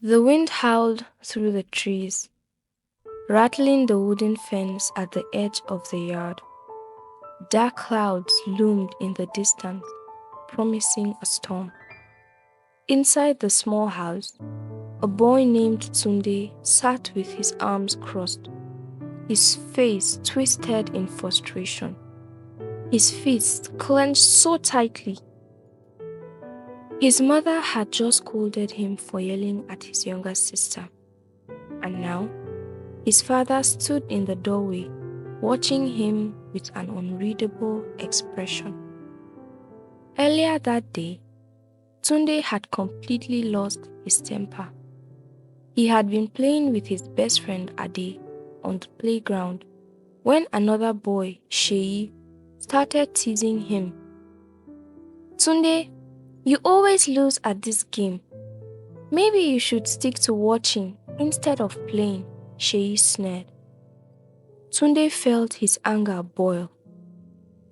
The wind howled through the trees, rattling the wooden fence at the edge of the yard. Dark clouds loomed in the distance, promising a storm. Inside the small house, a boy named Tunde sat with his arms crossed, his face twisted in frustration, his fists clenched so tightly. His mother had just scolded him for yelling at his younger sister, and now his father stood in the doorway, watching him with an unreadable expression. Earlier that day, Tunde had completely lost his temper. He had been playing with his best friend Ade on the playground when another boy, Sheyi, started teasing him. "Tunde, you always lose at this game. Maybe you should stick to watching instead of playing," Sheyi sneered. Tunde felt his anger boil.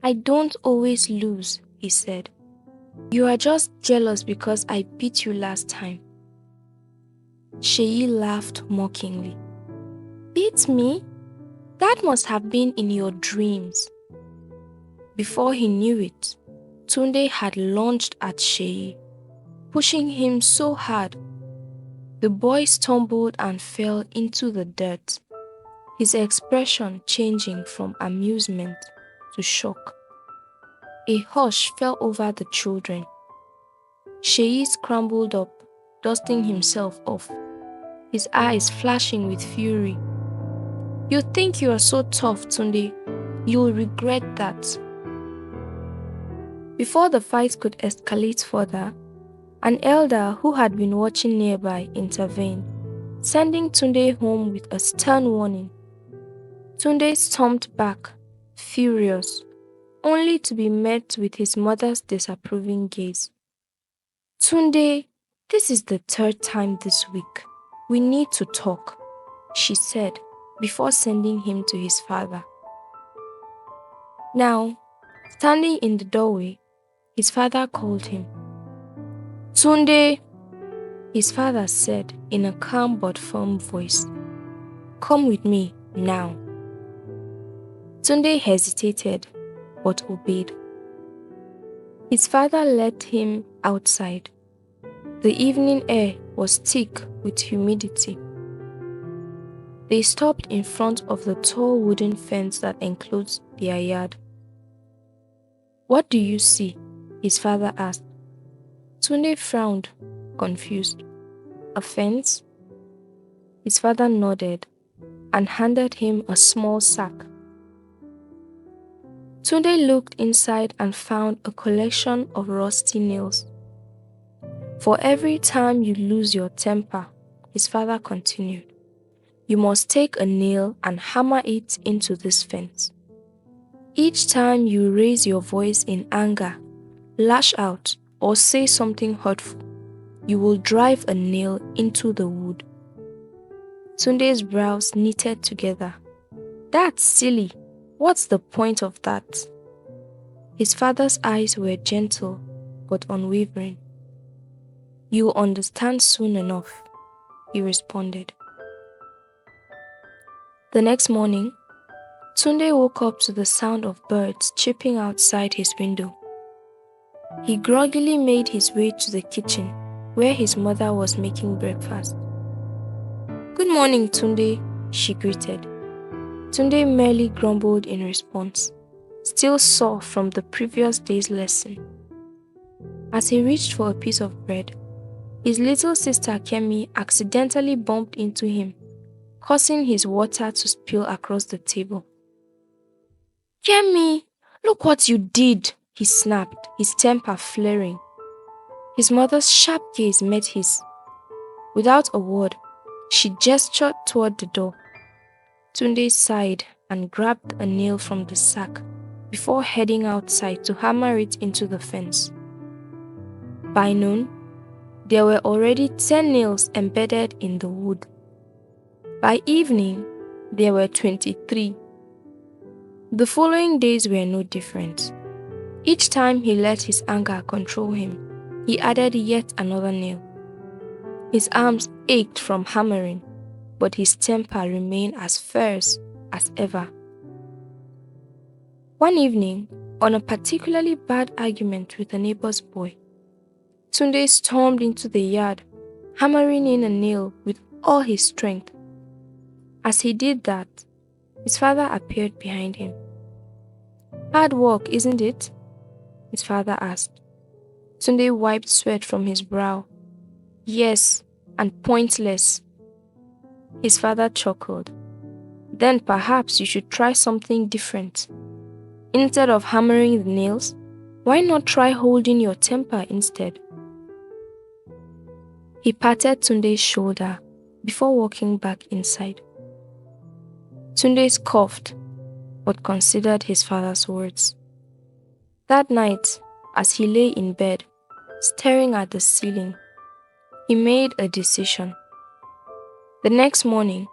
"I don't always lose," he said. "You are just jealous because I beat you last time." Sheyi laughed mockingly. "Beat me? That must have been in your dreams." Before he knew it, Tunde had lunged at Sheyi, pushing him so hard. The boy stumbled and fell into the dirt, his expression changing from amusement to shock. A hush fell over the children. Sheyi scrambled up, dusting himself off, his eyes flashing with fury. "You think you are so tough, Tunde. You'll regret that." Before the fight could escalate further, an elder who had been watching nearby intervened, sending Tunde home with a stern warning. Tunde stormed back, furious, only to be met with his mother's disapproving gaze. "Tunde, this is the third time this week. We need to talk," she said before sending him to his father. Now, standing in the doorway, his father called him. "Tunde," his father said in a calm but firm voice, "come with me now." Tunde hesitated but obeyed. His father led him outside. The evening air was thick with humidity. They stopped in front of the tall wooden fence that enclosed their yard. "What do you see?" his father asked. Tunde frowned, confused. "A fence?" His father nodded and handed him a small sack. Tunde looked inside and found a collection of rusty nails. "For every time you lose your temper," his father continued, "you must take a nail and hammer it into this fence. Each time you raise your voice in anger, lash out, or say something hurtful, you will drive a nail into the wood." Tunde's brows knitted together. "That's silly. What's the point of that?" His father's eyes were gentle but unwavering. "You'll understand soon enough," he responded. The next morning, Tunde woke up to the sound of birds chirping outside his window. He groggily made his way to the kitchen, where his mother was making breakfast. "Good morning, Tunde," she greeted. Tunde merely grumbled in response, still sore from the previous day's lesson. As he reached for a piece of bread, his little sister Kemi accidentally bumped into him, causing his water to spill across the table. "Kemi, look what you did," he snapped, his temper flaring. His mother's sharp gaze met his. Without a word, she gestured toward the door. Tunde sighed and grabbed a nail from the sack before heading outside to hammer it into the fence. By noon, there were already 10 nails embedded in the wood. By evening, there were 23. The following days were no different. Each time he let his anger control him, he added yet another nail. His arms ached from hammering, but his temper remained as fierce as ever. One evening, on a particularly bad argument with a neighbor's boy, Tunde stormed into the yard, hammering in a nail with all his strength. As he did that, his father appeared behind him. "Hard work, isn't it?" his father asked. Tunde wiped sweat from his brow. "Yes, and pointless." His father chuckled. "Then perhaps you should try something different. Instead of hammering the nails, why not try holding your temper instead?" He patted Tunde's shoulder before walking back inside. Tunde scoffed, but considered his father's words. That night, as he lay in bed, staring at the ceiling, he made a decision. The next morning,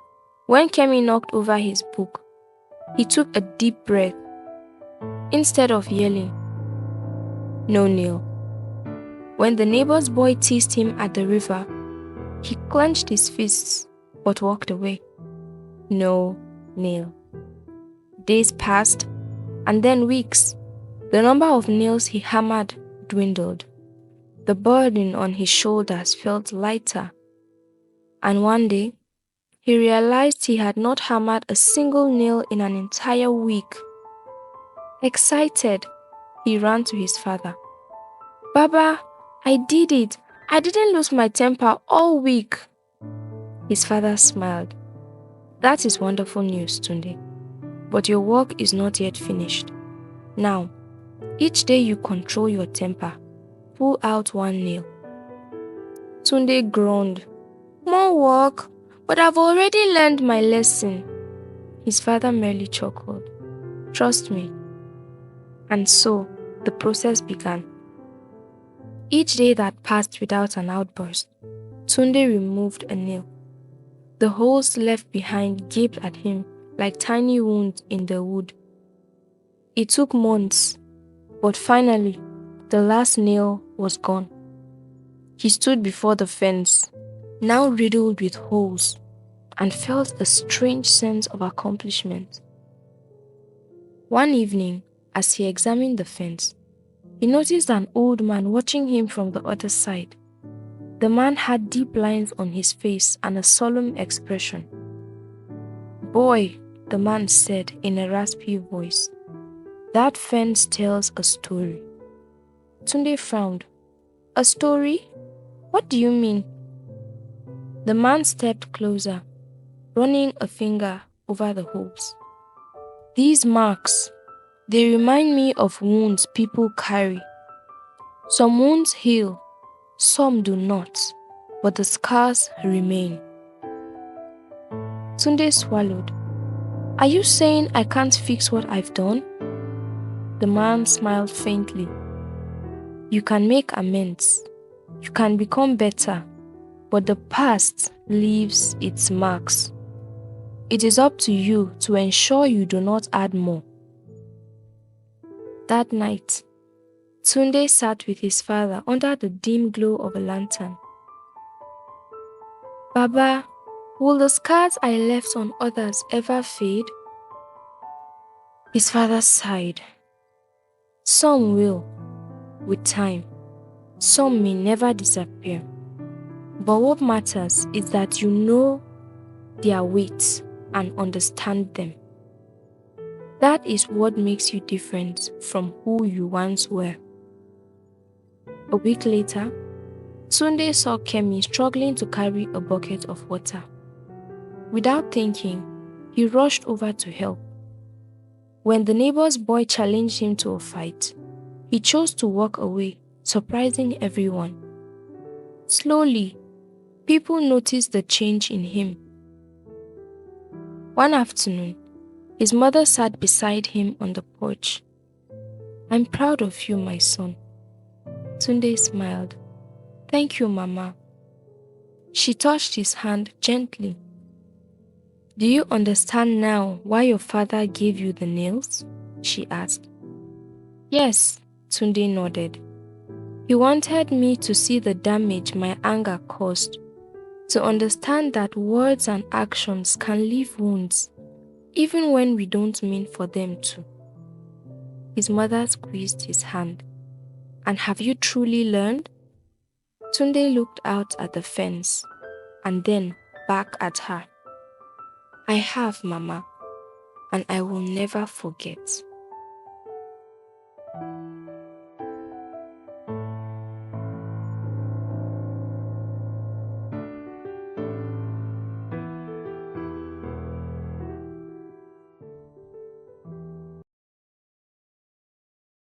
when Kemi knocked over his book, he took a deep breath. Instead of yelling, "No nail." When the neighbor's boy teased him at the river, he clenched his fists but walked away. No nail. Days passed, and then weeks. The number of nails he hammered dwindled. The burden on his shoulders felt lighter. And one day, he realized he had not hammered a single nail in an entire week. Excited, he ran to his father. "Baba, I did it. I didn't lose my temper all week." His father smiled. "That is wonderful news, Tunde. But your work is not yet finished. Now, each day you control your temper, pull out one nail." Tunde groaned. "More work? But I've already learned my lesson." His father merely chuckled. "Trust me." And so, the process began. Each day that passed without an outburst, Tunde removed a nail. The holes left behind gaped at him like tiny wounds in the wood. It took months, but finally, the last nail was gone. He stood before the fence, now riddled with holes, and felt a strange sense of accomplishment. One evening, as he examined the fence, he noticed an old man watching him from the other side. The man had deep lines on his face and a solemn expression. "Boy," the man said in a raspy voice, "that fence tells a story." Tunde frowned. "A story? What do you mean?" The man stepped closer, running a finger over the holes. "These marks, they remind me of wounds people carry. Some wounds heal, some do not, but the scars remain." Tunde swallowed. "Are you saying I can't fix what I've done?" The man smiled faintly. "You can make amends. You can become better, but the past leaves its marks. It is up to you to ensure you do not add more." That night, Tunde sat with his father under the dim glow of a lantern. "Baba, will the scars I left on others ever fade?" His father sighed. "Some will, with time. Some may never disappear. But what matters is that you know their weight and understand them. That is what makes you different from who you once were." A week later, Tunde saw Kemi struggling to carry a bucket of water. Without thinking, he rushed over to help. When the neighbor's boy challenged him to a fight, he chose to walk away, surprising everyone. Slowly, people noticed the change in him. One afternoon, his mother sat beside him on the porch. "I'm proud of you, my son." Tunde smiled. "Thank you, Mama." She touched his hand gently. "Do you understand now why your father gave you the nails?" she asked. "Yes," Tunde nodded. "He wanted me to see the damage my anger caused, to understand that words and actions can leave wounds, even when we don't mean for them to. His mother squeezed his hand. And have you truly learned? Tunde looked out at the fence and then back at her. I have, Mama, and I will never forget.